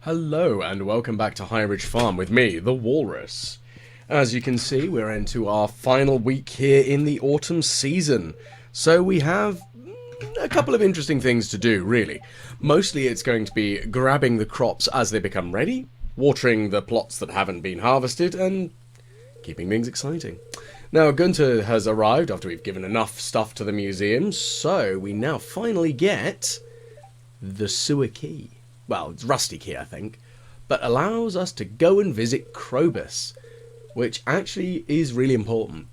Hello and welcome back to High Ridge Farm with me, the Walrus. As you can see, we're into our final week here in the autumn season. So we have a couple of interesting things to do, really. Mostly it's going to be grabbing the crops as they become ready, watering the plots that haven't been harvested, and keeping things exciting. Now, Gunther has arrived after we've given enough stuff to the museum, so we now finally get the sewer key. Well, it's rusty key, I think, but allows us to go and visit Krobus, which actually is really important,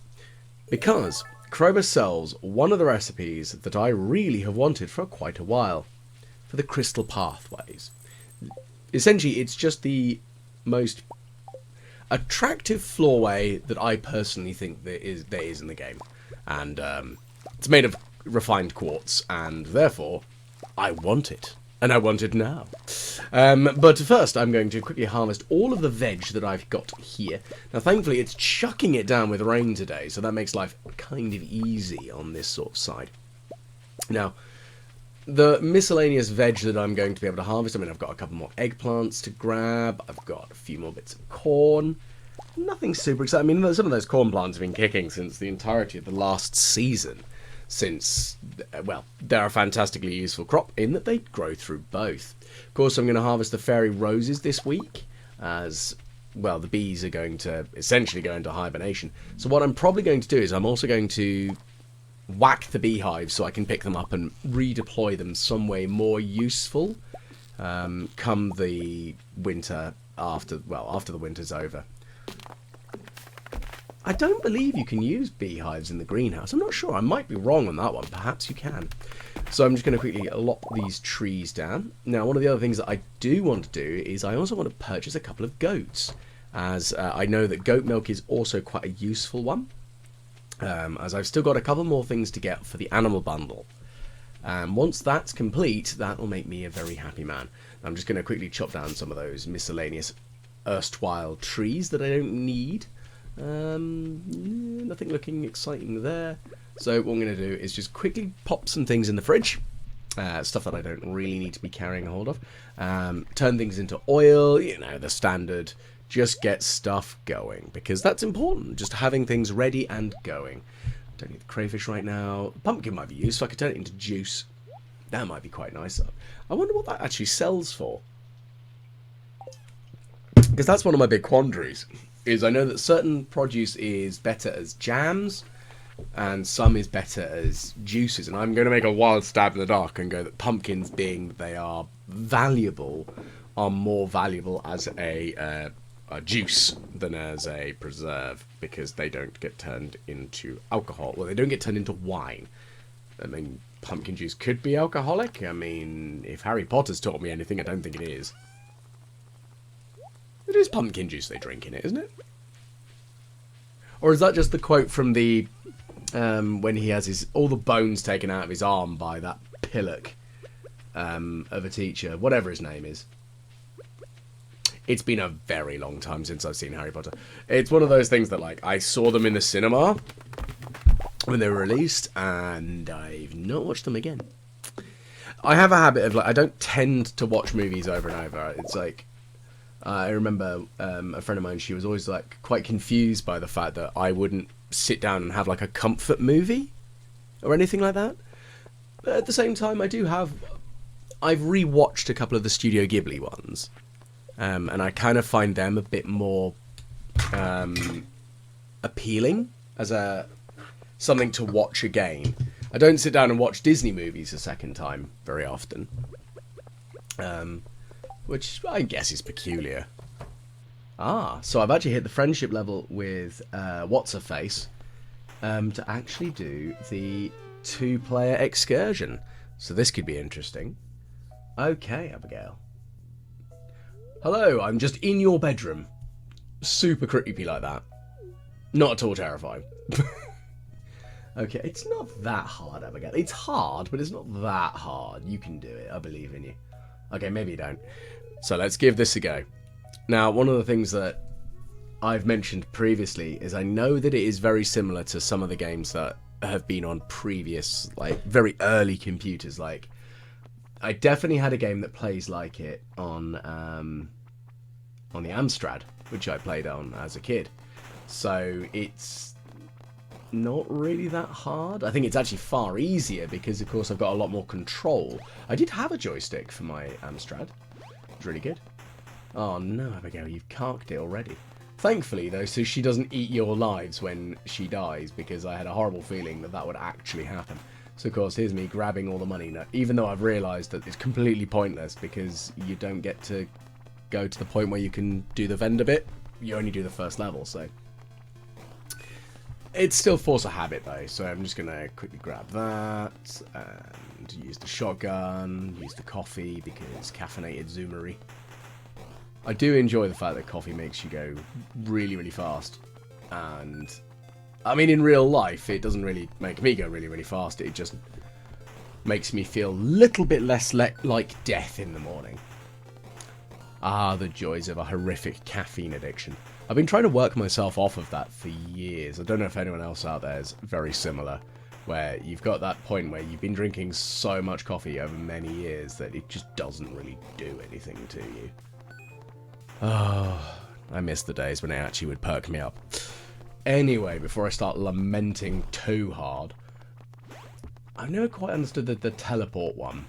because Krobus sells one of the recipes that I really have wanted for quite a while, for the crystal pathways. Essentially, it's just the most attractive floorway that I personally think there is in the game, and it's made of refined quartz, and therefore, I want it. And I want it now. But first, I'm going to quickly harvest all of the veg that I've got here. Now, thankfully, it's chucking it down with rain today, so that makes life kind of easy on this sort of side. Now, the miscellaneous veg that I'm going to be able to harvest, I mean, I've got a couple more eggplants to grab. I've got a few more bits of corn. Nothing super exciting. I mean, some of those corn plants have been kicking since the entirety of the last season. Since, well, they're a fantastically useful crop in that they grow through both. Of course, I'm going to harvest the fairy roses this week, as, well, the bees are going to essentially go into hibernation. So what I'm probably going to do is I'm also going to whack the beehives so I can pick them up and redeploy them some way more useful come the winter after the winter's over. I don't believe you can use beehives in the greenhouse. I'm not sure. I might be wrong on that one. Perhaps you can. So I'm just going to quickly lop these trees down. Now, one of the other things that I do want to do is I also want to purchase a couple of goats, as I know that goat milk is also quite a useful one, as I've still got a couple more things to get for the animal bundle. Once that's complete, that will make me a very happy man. I'm just going to quickly chop down some of those miscellaneous erstwhile trees that I don't need. Nothing looking exciting there. So what I'm going to do is just quickly pop some things in the fridge. Stuff that I don't really need to be carrying a hold of. Turn things into oil, you know, the standard. Just get stuff going, because that's important. Just having things ready and going. Don't need the crayfish right now. Pumpkin might be useful. I could turn it into juice. That might be quite nice. I wonder what that actually sells for. Because that's one of my big quandaries. Is I know that certain produce is better as jams, and some is better as juices. And I'm going to make a wild stab in the dark and go that pumpkins, being they are valuable, are more valuable as a juice than as a preserve, because they don't get turned into alcohol. Well, they don't get turned into wine. I mean, pumpkin juice could be alcoholic. I mean, if Harry Potter's taught me anything, I don't think it is. It is pumpkin juice they drink in it, isn't it? Or is that just the quote from the when he has all the bones taken out of his arm by that pillock of a teacher, whatever his name is? It's been a very long time since I've seen Harry Potter. It's one of those things that, like, I saw them in the cinema when they were released, and I've not watched them again. I have a habit of, like, I don't tend to watch movies over and over. It's like, I remember a friend of mine, she was always like quite confused by the fact that I wouldn't sit down and have like a comfort movie or anything like that. But at the same time, I've rewatched a couple of the Studio Ghibli ones, and I kind of find them a bit more appealing as something to watch again. I don't sit down and watch Disney movies a second time very often. Which I guess is peculiar. So I've actually hit the friendship level with What's-Her-Face to actually do the 2-player excursion. So this could be interesting. Okay, Abigail. Hello, I'm just in your bedroom. Super creepy like that. Not at all terrifying. Okay, it's not that hard, Abigail. It's hard, but it's not that hard. You can do it. I believe in you. Okay, maybe you don't. So let's give this a go. Now, one of the things that I've mentioned previously is I know that it is very similar to some of the games that have been on previous, like, very early computers, like I definitely had a game that plays like it on the Amstrad, which I played on as a kid. So it's not really that hard. I think it's actually far easier because, of course, I've got a lot more control. I did have a joystick for my Amstrad. It's really good. Oh no, Abigail, you've carked it already. Thankfully, though, so she doesn't eat your lives when she dies, because I had a horrible feeling that that would actually happen. So, of course, here's me grabbing all the money now, even though I've realised that it's completely pointless, because you don't get to go to the point where you can do the vendor bit. You only do the first level, so... It's still force of habit, though, so I'm just going to quickly grab that, and use the shotgun, use the coffee, because caffeinated zoomery. I do enjoy the fact that coffee makes you go really, really fast. And, I mean, in real life, it doesn't really make me go really, really fast. It just makes me feel a little bit less like death in the morning. Ah, the joys of a horrific caffeine addiction. I've been trying to work myself off of that for years. I don't know if anyone else out there is very similar, where you've got that point where you've been drinking so much coffee over many years that it just doesn't really do anything to you. Oh, I miss the days when it actually would perk me up. Anyway, before I start lamenting too hard, I've never quite understood the teleport one,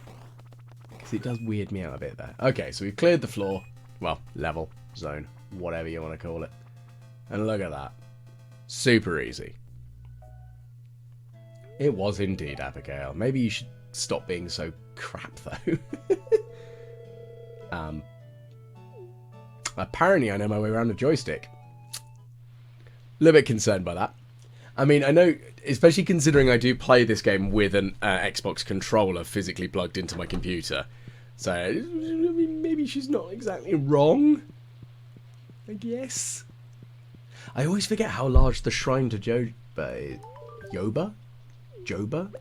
because it does weird me out a bit there. Okay, so we've cleared the floor. Well, level, zone, whatever you want to call it. And look at that. Super easy. It was indeed, Abigail. Maybe you should stop being so crap, though. Apparently, I know my way around a joystick. A little bit concerned by that. I mean, I know, especially considering I do play this game with an Xbox controller physically plugged into my computer. So, I mean, maybe she's not exactly wrong, I guess. I always forget how large the shrine to Joba is. Joba?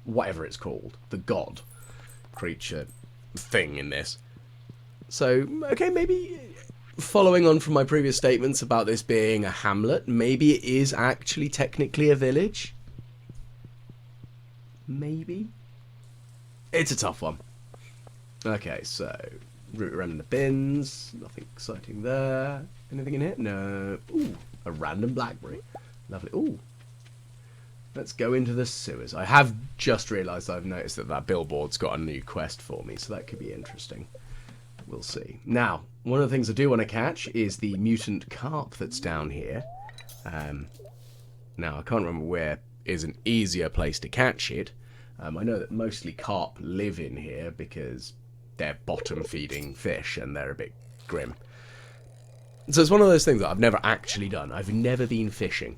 Whatever it's called. The god creature thing in this. So, okay, maybe following on from my previous statements about this being a hamlet, maybe it is actually technically a village. Maybe. It's a tough one. Okay, so root around in the bins. Nothing exciting there. Anything in here? No. Ooh, a random blackberry. Lovely. Ooh. Let's go into the sewers. I have just realised I've noticed that billboard's got a new quest for me, so that could be interesting. We'll see. Now, one of the things I do want to catch is the mutant carp that's down here. Now, I can't remember where is an easier place to catch it. I know that mostly carp live in here because they're bottom-feeding fish and they're a bit grim. So it's one of those things that I've never actually done. I've never been fishing.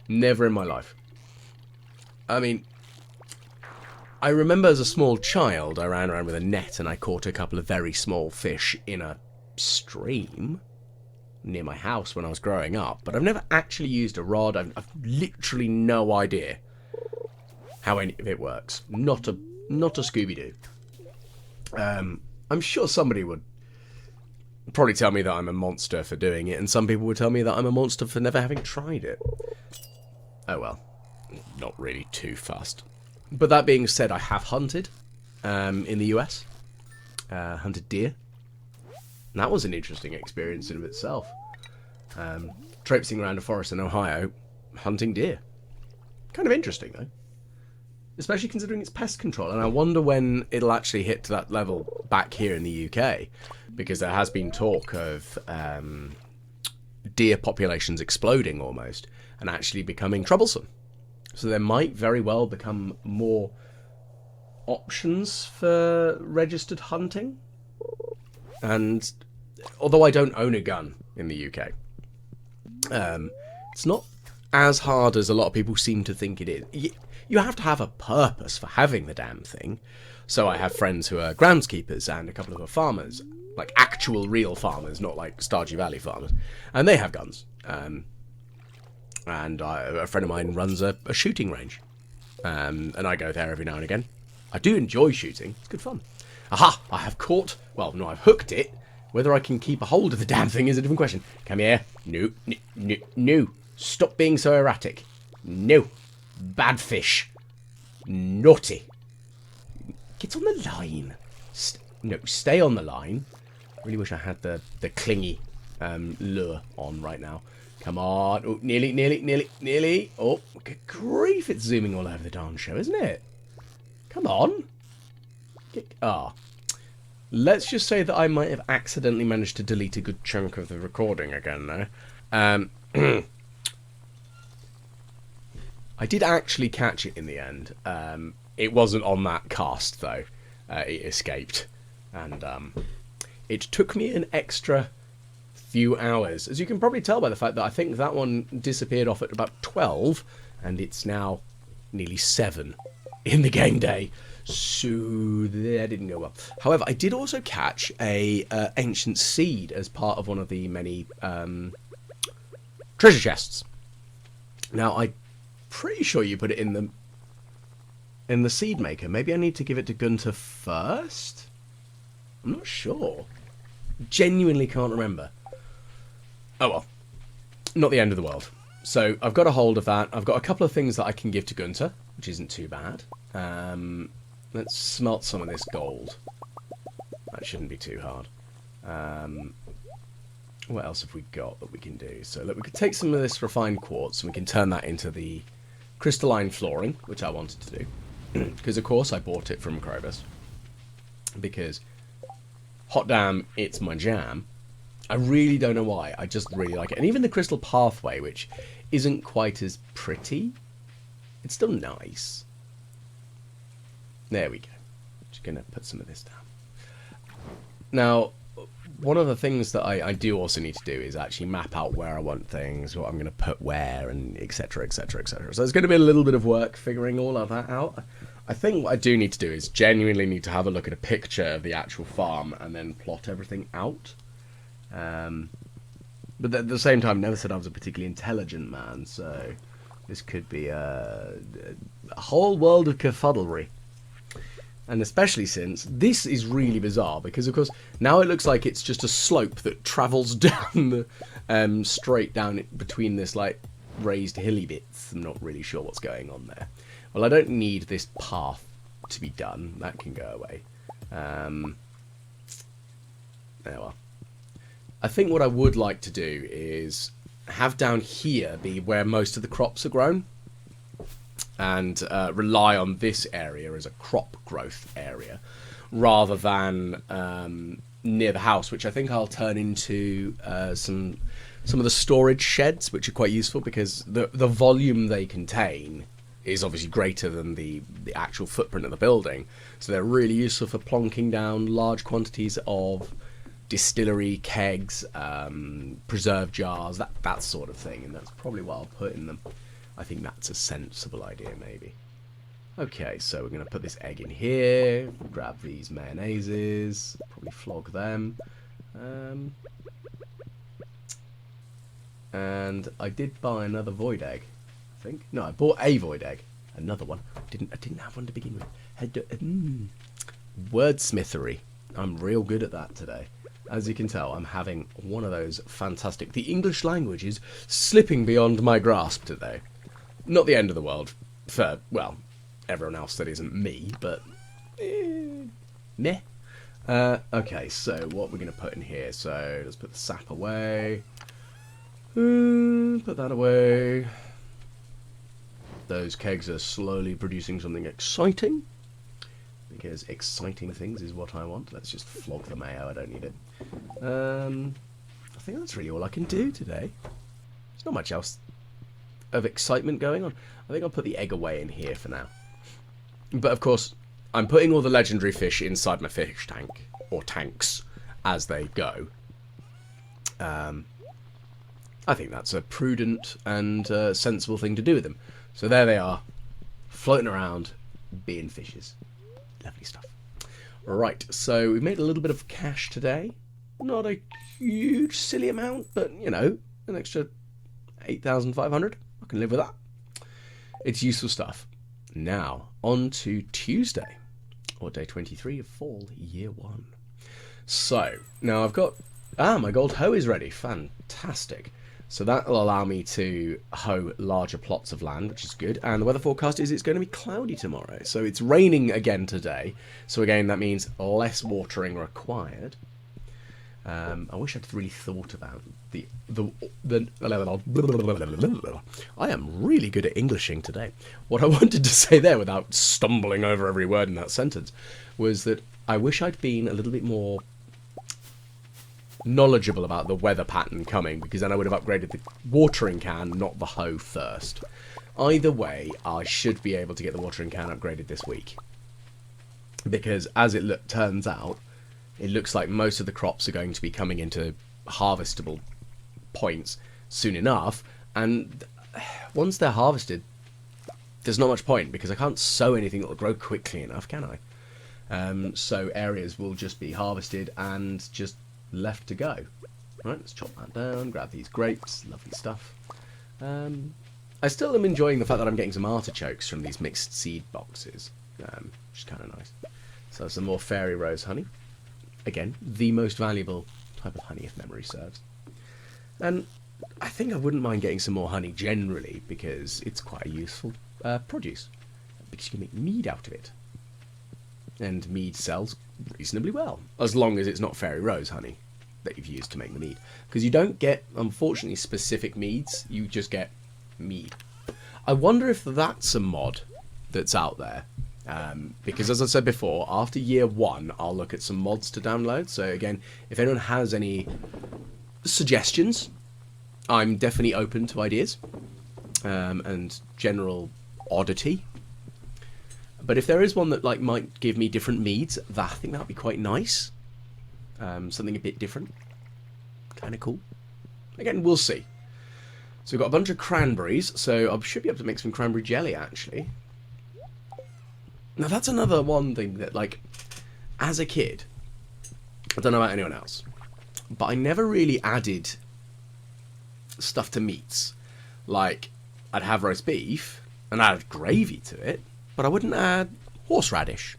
Never in my life. I mean, I remember as a small child, I ran around with a net and I caught a couple of very small fish in a stream near my house when I was growing up, but I've never actually used a rod. I've literally no idea how any of it works. Not a Scooby-Doo. I'm sure somebody would probably tell me that I'm a monster for doing it, and some people would tell me that I'm a monster for never having tried it. Oh well, not really too fussed. But that being said, I have hunted in the US. Hunted deer. And that was an interesting experience in of itself. Traipsing around a forest in Ohio, hunting deer. Kind of interesting, though. Especially considering it's pest control. And I wonder when it'll actually hit to that level back here in the UK. Because there has been talk of deer populations exploding almost. And actually becoming troublesome. So there might very well become more options for registered hunting. And although I don't own a gun in the UK, it's not as hard as a lot of people seem to think it is. You have to have a purpose for having the damn thing. So I have friends who are groundskeepers and a couple of are farmers. Like actual real farmers, not like Stardew Valley farmers. And they have guns. And a friend of mine runs a shooting range. And I go there every now and again. I do enjoy shooting. It's good fun. Aha! I have caught... Well, no, I've hooked it. Whether I can keep a hold of the damn thing is a different question. Come here. No. No. Stop being so erratic. No. Bad fish. Naughty. Get on the line. No, stay on the line. Really wish I had the clingy lure on right now. Come on. Oh, nearly. Oh, good grief. It's zooming all over the darn show, isn't it? Come on. Let's just say that I might have accidentally managed to delete a good chunk of the recording again there. I did actually catch it in the end. It wasn't on that cast, though. It escaped. And it took me an extra few hours. As you can probably tell by the fact that I think that one disappeared off at about 12, and it's now nearly 7 in the game day. So that didn't go well. However, I did also catch a ancient seed as part of one of the many treasure chests. Now, I'm pretty sure you put it in the seed maker. Maybe I need to give it to Gunter first? I'm not sure. Genuinely can't remember. Oh well. Not the end of the world. So, I've got a hold of that. I've got a couple of things that I can give to Gunter, which isn't too bad. Let's smelt some of this gold. That shouldn't be too hard. What else have we got that we can do? So look, we could take some of this refined quartz and we can turn that into the crystalline flooring, which I wanted to do. Because of course I bought it from Krobus. Because, hot damn, it's my jam. I really don't know why. I just really like it. And even the crystal pathway, which isn't quite as pretty, it's still nice. There we go. Just going to put some of this down. Now, one of the things that I do also need to do is actually map out where I want things, what I'm going to put where, and etc, etc, etc. So there's going to be a little bit of work figuring all of that out. I think what I do need to do is genuinely need to have a look at a picture of the actual farm and then plot everything out. But at the same time, never said I was a particularly intelligent man, so this could be a whole world of kerfuddlery. And especially since this is really bizarre, because of course now it looks like it's just a slope that travels down the straight down between this like raised hilly bits. I'm not really sure what's going on there. Well, I don't need this path to be done. That can go away. There we are. I think what I would like to do is have down here be where most of the crops are grown. And rely on this area as a crop growth area, rather than near the house, which I think I'll turn into some of the storage sheds, which are quite useful because the volume they contain is obviously greater than the actual footprint of the building. So they're really useful for plonking down large quantities of distillery kegs, preserve jars, that sort of thing, and that's probably what I'll put in them. I think that's a sensible idea, maybe. Okay, so we're going to put this egg in here, grab these mayonnaises, probably flog them. And I did buy another void egg, I think. No, I bought a void egg. Another one. I didn't have one to begin with. Wordsmithery. I'm real good at that today. As you can tell, I'm having one of those fantastic... The English language is slipping beyond my grasp today. Not the end of the world for, well, everyone else that isn't me, but meh. Okay, so what we're going to put in here. So let's put the sap away. Put that away. Those kegs are slowly producing something exciting. Because exciting things is what I want. Let's just flog the mayo, I don't need it. I think that's really all I can do today. There's not much else of excitement going on. I think I'll put the egg away in here for now. But of course, I'm putting all the legendary fish inside my fish tank, or tanks, as they go. I think that's a prudent and sensible thing to do with them. So there they are, floating around, being fishes. Lovely stuff. Right, so we made a little bit of cash today. Not a huge, silly amount, but, you know, an extra 8,500. I can live with that. It's useful stuff. Now, on to Tuesday, or day 23 of fall, year 1. So, now I've got... my gold hoe is ready. Fantastic. So that will allow me to hoe larger plots of land, which is good. And the weather forecast is it's going to be cloudy tomorrow. So it's raining again today. So again, that means less watering required. I wish I'd really thought about the I am really good at Englishing today. What I wanted to say there, without stumbling over every word in that sentence, was that I wish I'd been a little bit more knowledgeable about the weather pattern coming, because then I would have upgraded the watering can, not the hoe first. Either way, I should be able to get the watering can upgraded this week, because as it turns out, it looks like most of the crops are going to be coming into harvestable points soon enough, and once they're harvested, there's not much point, because I can't sow anything that will grow quickly enough, can I? So areas will just be harvested and just left to go. Right, let's chop that down, grab these grapes, lovely stuff. I still am enjoying the fact that I'm getting some artichokes from these mixed seed boxes, which is kind of nice. So some more fairy rose honey. Again, the most valuable type of honey if memory serves. And I think I wouldn't mind getting some more honey generally, because it's quite a useful produce, because you can make mead out of it. And mead sells reasonably well, as long as it's not fairy rose honey that you've used to make the mead. Because you don't get, unfortunately, specific meads, you just get mead. I wonder if that's a mod that's out there. Because as I said before, after year 1, I'll look at some mods to download. So again, if anyone has any suggestions, I'm definitely open to ideas and general oddity. But if there is one that might give me different meads, I think that would be quite nice. Something a bit different, kind of cool. Again, we'll see. So we've got a bunch of cranberries, so I should be able to make some cranberry jelly actually. Now that's another one thing that, as a kid, I don't know about anyone else, but I never really added stuff to meats. Like, I'd have roast beef and add gravy to it, but I wouldn't add horseradish.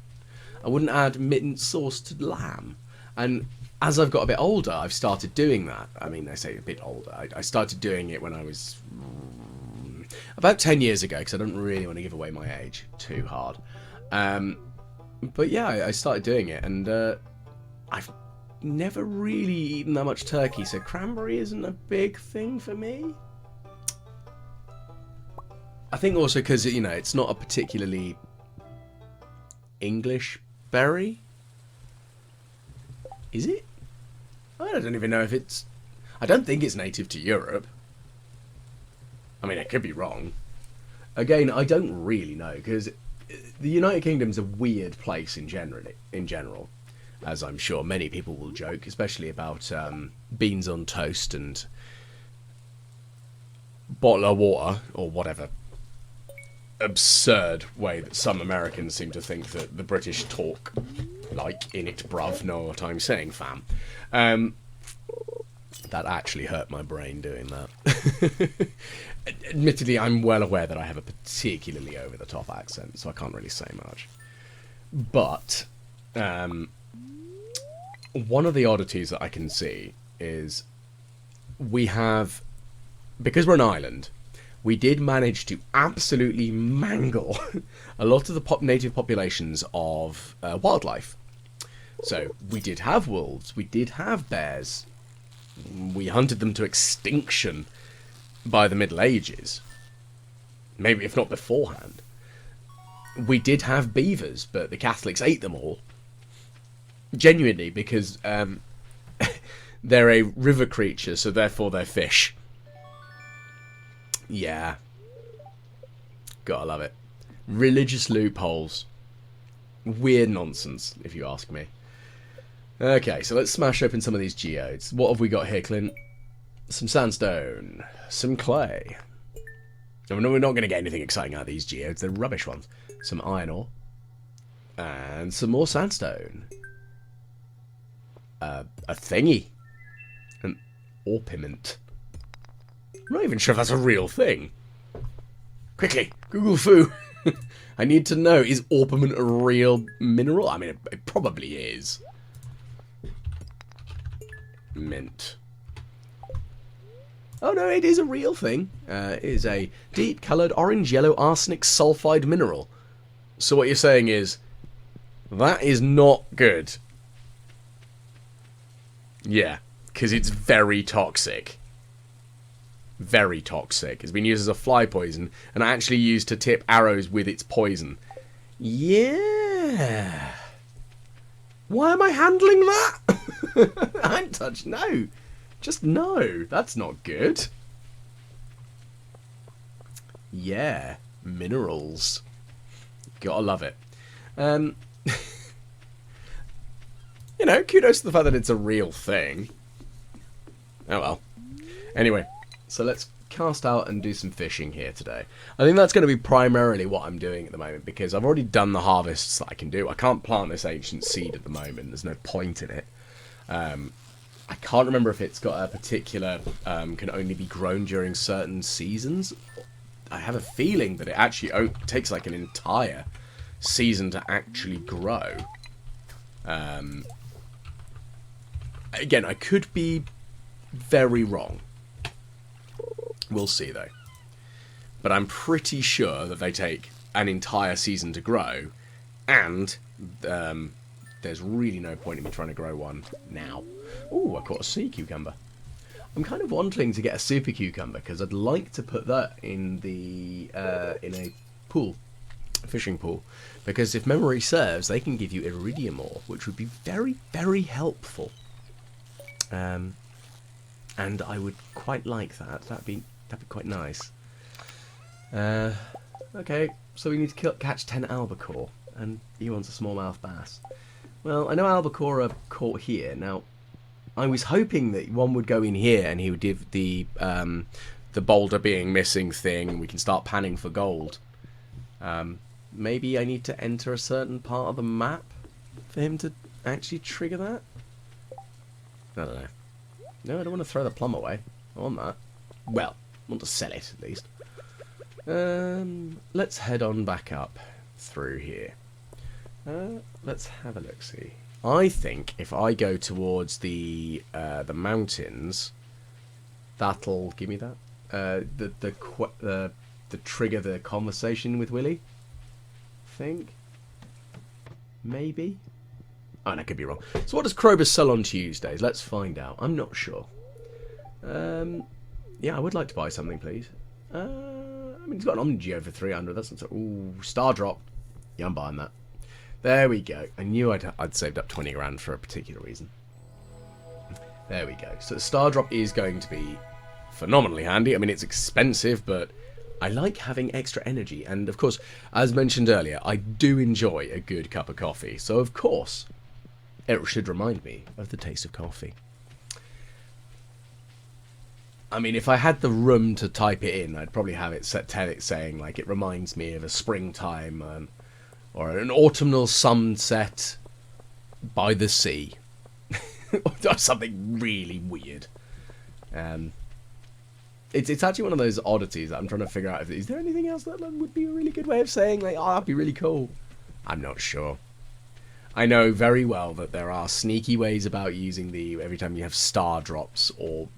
I wouldn't add mint-sauced lamb. And as I've got a bit older, I've started doing that. I mean, I say a bit older. I started doing it when I was about 10 years ago, because I don't really want to give away my age too hard. But yeah, I started doing it, and I've never really eaten that much turkey, so cranberry isn't a big thing for me. I think also because, it's not a particularly English berry. Is it? I don't even know if it's... I don't think it's native to Europe. I mean, I could be wrong. Again, I don't really know, because the United Kingdom's a weird place in general, as I'm sure many people will joke, especially about beans on toast and bottle of water, or whatever absurd way that some Americans seem to think that the British talk. Like, in it, bruv, know what I'm saying, fam. That actually hurt my brain doing that. Admittedly, I'm well aware that I have a particularly over-the-top accent, so I can't really say much. But, one of the oddities that I can see is we have, because we're an island, we did manage to absolutely mangle a lot of the native populations of wildlife. So we did have wolves, we did have bears, we hunted them to extinction by the Middle Ages, maybe if not beforehand. We did have beavers, but the Catholics ate them all. Genuinely, because they're a river creature, so therefore they're fish. Yeah. Gotta love it. Religious loopholes. Weird nonsense, if you ask me. Okay, so let's smash open some of these geodes. What have we got here, Clint? Some sandstone. Some clay. We're not going to get anything exciting out of these geodes. They're rubbish ones. Some iron ore. And some more sandstone. A thingy. An orpiment. I'm not even sure if that's a real thing. Quickly, Google foo. I need to know, is orpiment a real mineral? I mean, it probably is. Mint. Oh no, it is a real thing. It is a deep-coloured orange-yellow arsenic sulfide mineral. So what you're saying is, that is not good. Yeah, because it's very toxic. Very toxic. It's been used as a fly poison, and actually used to tip arrows with its poison. Yeah. Why am I handling that? I haven't touched. No. Just no. That's not good. Yeah. Minerals. Gotta love it. You know, kudos to the fact that it's a real thing. Oh well. Anyway, so let's cast out and do some fishing here today. I think that's going to be primarily what I'm doing at the moment, because I've already done the harvests that I can do. I can't plant this ancient seed at the moment. There's no point in it. I can't remember if it's got a particular can only be grown during certain seasons. I have a feeling that it actually takes like an entire season to actually grow. Again, I could be very wrong. We'll see, though. But I'm pretty sure that they take an entire season to grow, and there's really no point in me trying to grow one now. Ooh, I caught a sea cucumber. I'm kind of wanting to get a super cucumber, because I'd like to put that in the in a pool, a fishing pool, because if memory serves, they can give you iridium ore, which would be very, very helpful. And I would quite like that. That'd be quite nice. Okay, so we need to catch 10 albacore, and he wants a smallmouth bass. Well, I know albacore are caught here. Now, I was hoping that one would go in here and he would give the boulder being missing thing, and we can start panning for gold. Maybe I need to enter a certain part of the map for him to actually trigger that? I don't know. No, I don't want to throw the plum away. I want that. Well, I want to sell it, at least. Let's head on back up through here. Let's have a look-see. I think if I go towards the mountains, that'll give me that. The trigger the conversation with Willy. I think. Maybe. Oh, and I could be wrong. So what does Krobus sell on Tuesdays? Let's find out. I'm not sure. Yeah, I would like to buy something, please. I mean, he's got an Omnigeo for 300. That's not so... Ooh, Star Drop. Yeah, I'm buying that. There we go. I knew I'd saved up 20 grand for a particular reason. There we go. So the Star Drop is going to be phenomenally handy. I mean, it's expensive, but I like having extra energy. And, of course, as mentioned earlier, I do enjoy a good cup of coffee. So, of course, it should remind me of the taste of coffee. I mean, if I had the room to type it in, I'd probably have it saying, like, it reminds me of a springtime or an autumnal sunset by the sea. Or something really weird. It's actually one of those oddities that I'm trying to figure out. Is there anything else that would be a really good way of saying, like, oh, that'd be really cool? I'm not sure. I know very well that there are sneaky ways about using every time you have star drops or...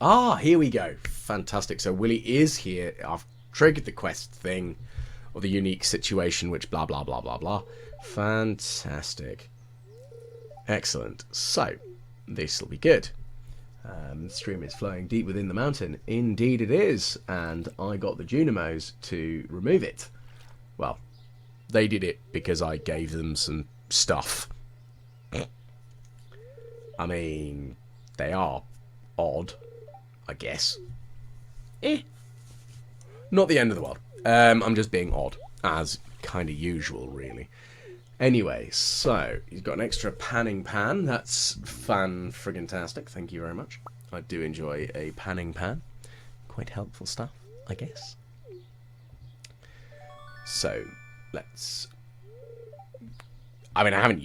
Ah, here we go. Fantastic. So Willy is here. I've triggered the quest thing, or the unique situation, which blah, blah, blah, blah, blah. Fantastic. Excellent. So, this will be good. The stream is flowing deep within the mountain. Indeed it is. And I got the Junimos to remove it. Well, they did it because I gave them some stuff. I mean, they are odd, I guess. Not the end of the world. I'm just being odd, as kind of usual, really. Anyway, so he's got an extra panning pan. That's fan-friggin-tastic. Thank you very much. I do enjoy a panning pan. Quite helpful stuff, I guess. So let's... I mean, I haven't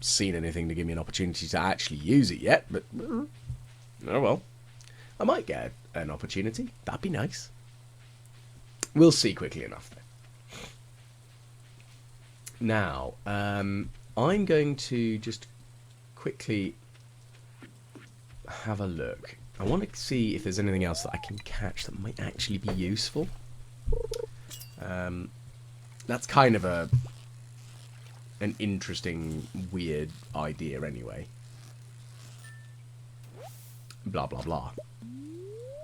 seen anything to give me an opportunity to actually use it yet, but oh well. I might get an opportunity. That'd be nice. We'll see quickly enough, though. Now, I'm going to just quickly have a look. I want to see if there's anything else that I can catch that might actually be useful. That's kind of an interesting, weird idea anyway. Blah, blah, blah.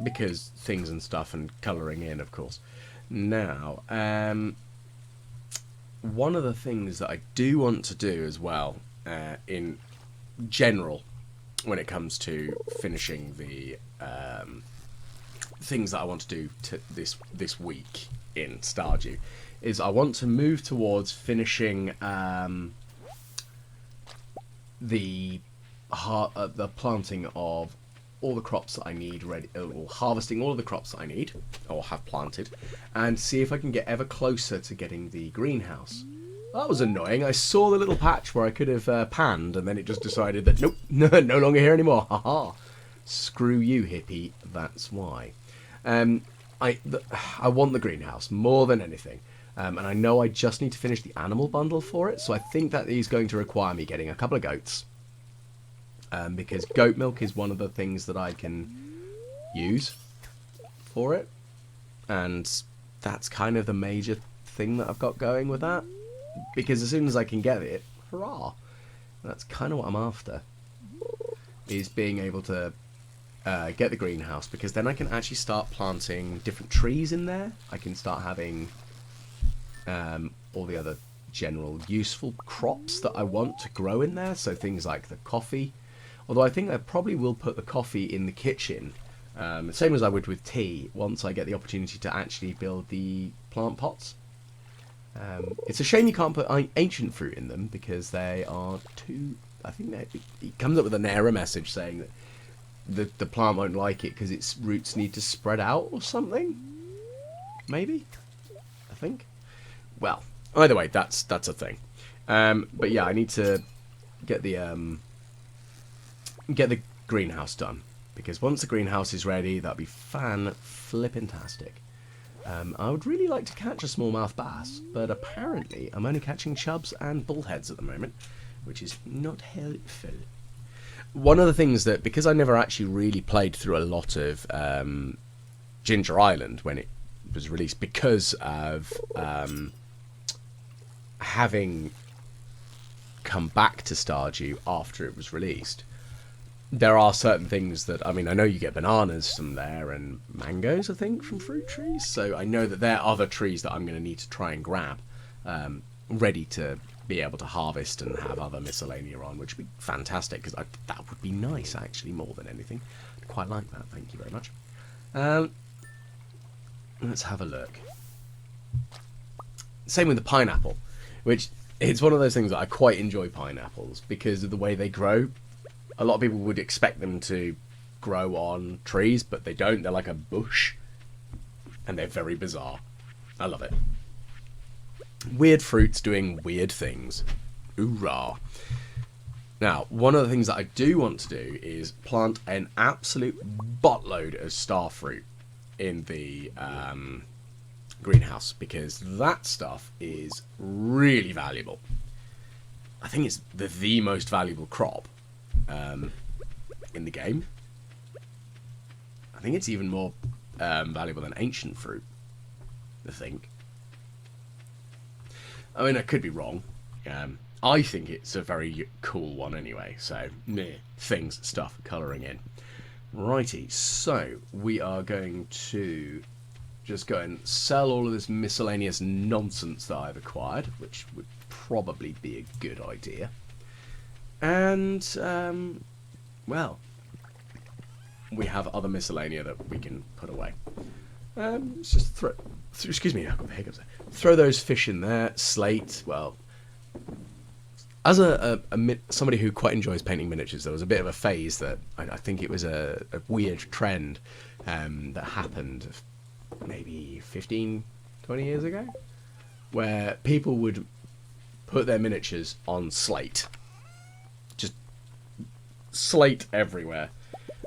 Because things and stuff and colouring in, of course. Now, one of the things that I do want to do as well, in general, when it comes to finishing the things that I want to do this week in Stardew, is I want to move towards finishing the planting of all the crops that I need ready, or harvesting all of the crops that I need or have planted, and see if I can get ever closer to getting the greenhouse. That was annoying. I saw the little patch where I could have panned, and then it just decided that nope, no longer here anymore. Haha. Screw you, hippie. That's why. I want the greenhouse more than anything. And I know I just need to finish the animal bundle for it, so I think that is going to require me getting a couple of goats. Because goat milk is one of the things that I can use for it. And that's kind of the major thing that I've got going with that. Because as soon as I can get it, hurrah! That's kind of what I'm after. Is being able to get the greenhouse, because then I can actually start planting different trees in there. I can start having all the other general useful crops that I want to grow in there. So things like the coffee. Although I think I probably will put the coffee in the kitchen. Same as I would with tea, once I get the opportunity to actually build the plant pots. It's a shame you can't put ancient fruit in them, because they are too... I think it comes up with an error message saying that the plant won't like it because its roots need to spread out or something. Maybe? I think. Well, either way, that's a thing. But yeah, I need to get the greenhouse done, because once the greenhouse is ready, that'll be fan-flippin-tastic. I would really like to catch a smallmouth bass, but apparently I'm only catching chubs and bullheads at the moment, which is not helpful. One of the things that, because I never actually really played through a lot of Ginger Island when it was released, because of having come back to Stardew after it was released, there are certain things that, I mean, I know you get bananas from there and mangoes, I think, from fruit trees. So I know that there are other trees that I'm going to need to try and grab, ready to be able to harvest and have other miscellanea on, which would be fantastic, because that would be nice, actually, more than anything. I'd quite like that, thank you very much. Let's have a look. Same with the pineapple, which it's one of those things that I quite enjoy pineapples, because of the way they grow. A lot of people would expect them to grow on trees, but they don't. They're like a bush, and they're very bizarre. I love it. Weird fruits doing weird things. Hoorah. Now, one of the things that I do want to do is plant an absolute buttload of starfruit in the greenhouse, because that stuff is really valuable. I think it's the most valuable crop in the game. I think it's even more valuable than ancient fruit, I think. I mean, I could be wrong. I think it's a very cool one anyway, so meh, things, stuff, colouring in. Righty, so we are going to just go and sell all of this miscellaneous nonsense that I've acquired, which would probably be a good idea. And, well, we have other miscellanea that we can put away. Let's just excuse me, I've got the hiccups there. Throw those fish in there. Slate, well, as somebody who quite enjoys painting miniatures, there was a bit of a phase that I think it was a weird trend that happened maybe 15, 20 years ago, where people would put their miniatures on slate. Just slate everywhere.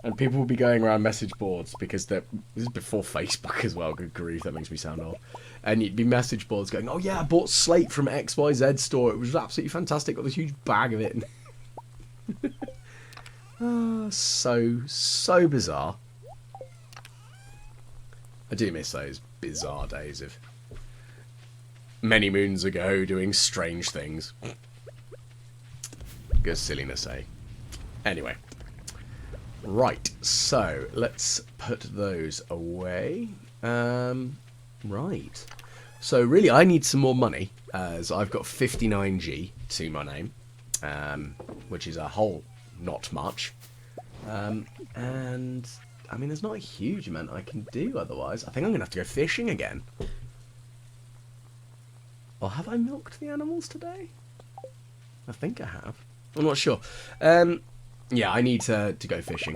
And people would be going around message boards, because this is before Facebook as well, good grief, that makes me sound old. And you'd be message boards going, oh yeah, I bought slate from XYZ store, it was absolutely fantastic, got this huge bag of it. So bizarre. I do miss those bizarre days of many moons ago doing strange things. Good silliness, eh? Anyway. Right, so let's put those away. Right. So really I need some more money, as I've got 59G to my name, which is a whole not much. And I mean, there's not a huge amount I can do otherwise. I think I'm going to have to go fishing again. Or have I milked the animals today? I think I have. I'm not sure. Yeah, I need to go fishing.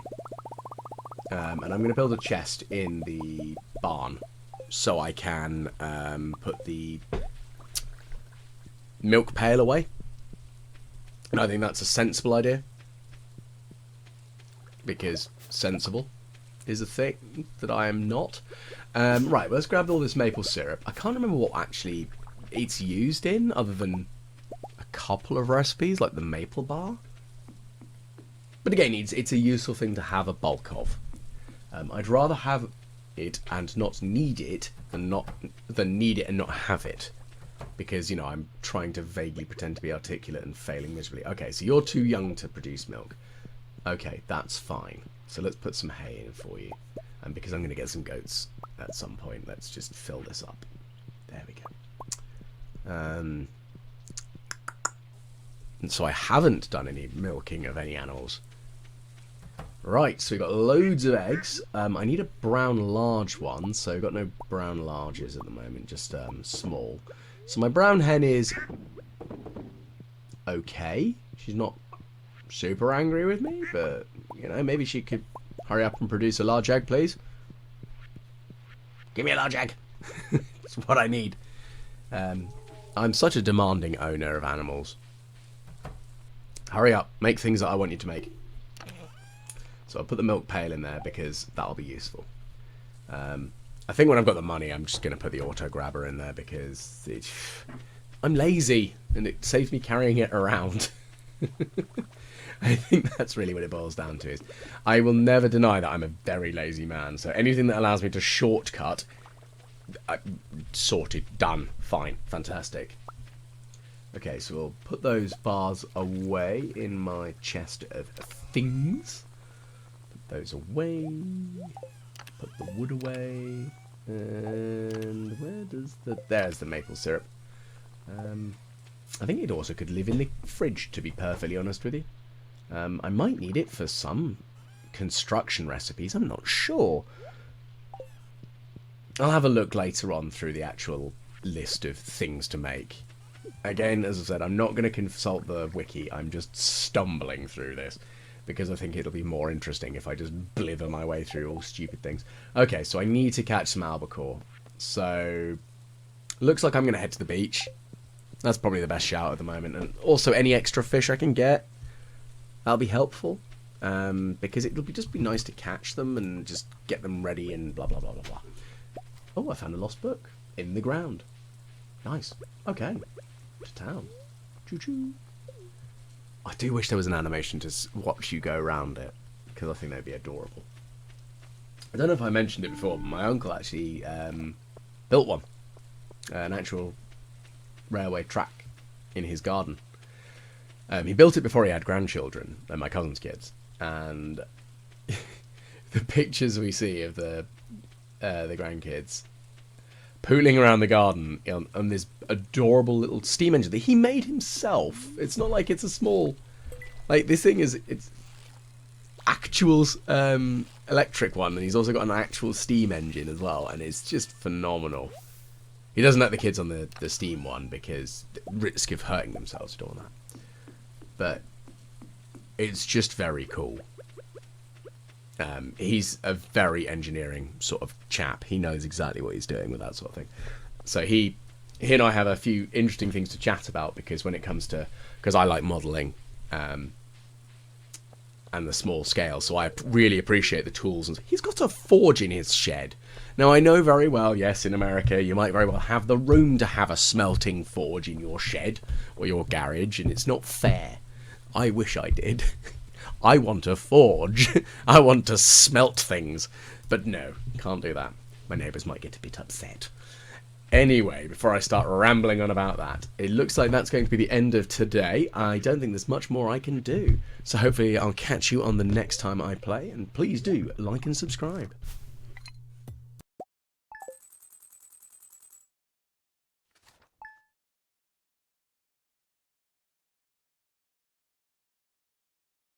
And I'm going to build a chest in the barn so I can put the milk pail away. And I think that's a sensible idea. Because sensible is a thing that I am not. Right, let's grab all this maple syrup. I can't remember what actually it's used in, other than a couple of recipes, like the maple bar. But again, it's a useful thing to have a bulk of. I'd rather have it and not need it than need it and not have it. Because, you know, I'm trying to vaguely pretend to be articulate and failing miserably. Okay, so you're too young to produce milk. Okay, that's fine. So let's put some hay in for you. And because I'm going to get some goats at some point, let's just fill this up. There we go. And so I haven't done any milking of any animals. Right, so we've got loads of eggs. I need a brown large one, so I've got no brown larges at the moment, just small. So my brown hen is okay. She's not super angry with me, but, you know, maybe she could hurry up and produce a large egg, please. Give me a large egg. That's what I need. I'm such a demanding owner of animals. Hurry up, make things that I want you to make. So I'll put the milk pail in there because that'll be useful. I think when I've got the money, I'm just going to put the auto grabber in there because I'm lazy and it saves me carrying it around. I think that's really what it boils down to. Is I will never deny that I'm a very lazy man. So anything that allows me to shortcut, sorted, done, fine, fantastic. Okay, so we'll put those bars away in my chest of things. Those away, put the wood away, and where does there's the maple syrup. I think it also could live in the fridge, to be perfectly honest with you. I might need it for some construction recipes, I'm not sure. I'll have a look later on through the actual list of things to make. Again, as I said, I'm not going to consult the wiki, I'm just stumbling through this. Because I think it'll be more interesting if I just blither my way through all stupid things. Okay, so I need to catch some albacore. So, looks like I'm going to head to the beach. That's probably the best shout at the moment. And also, any extra fish I can get, that'll be helpful. Because it'll just be nice to catch them and just get them ready and blah, blah, blah, blah, blah. Oh, I found a lost book. In the ground. Nice. Okay. To town. Choo-choo. I do wish there was an animation to watch you go around it, because I think that'd be adorable. I don't know if I mentioned it before, but my uncle actually built one. An actual railway track in his garden. He built it before he had grandchildren, and my cousin's kids. And the pictures we see of the grandkids pooling around the garden on this adorable little steam engine that he made himself. It's not like it's a small... Like, this thing is... It's actual electric one, and he's also got an actual steam engine as well, and it's just phenomenal. He doesn't let the kids on the steam one because the risk of hurting themselves doing that. But it's just very cool. He's a very engineering sort of chap. He knows exactly what he's doing with that sort of thing. So he and I have a few interesting things to chat about, because when it comes to... Because I like modelling and the small scale, so I really appreciate the tools. And he's got a forge in his shed. Now, I know very well, yes, in America, you might very well have the room to have a smelting forge in your shed or your garage, and it's not fair. I wish I did. I want to forge. I want to smelt things. But no, can't do that. My neighbours might get a bit upset. Anyway, before I start rambling on about that, it looks like that's going to be the end of today. I don't think there's much more I can do. So hopefully I'll catch you on the next time I play, and please do like and subscribe.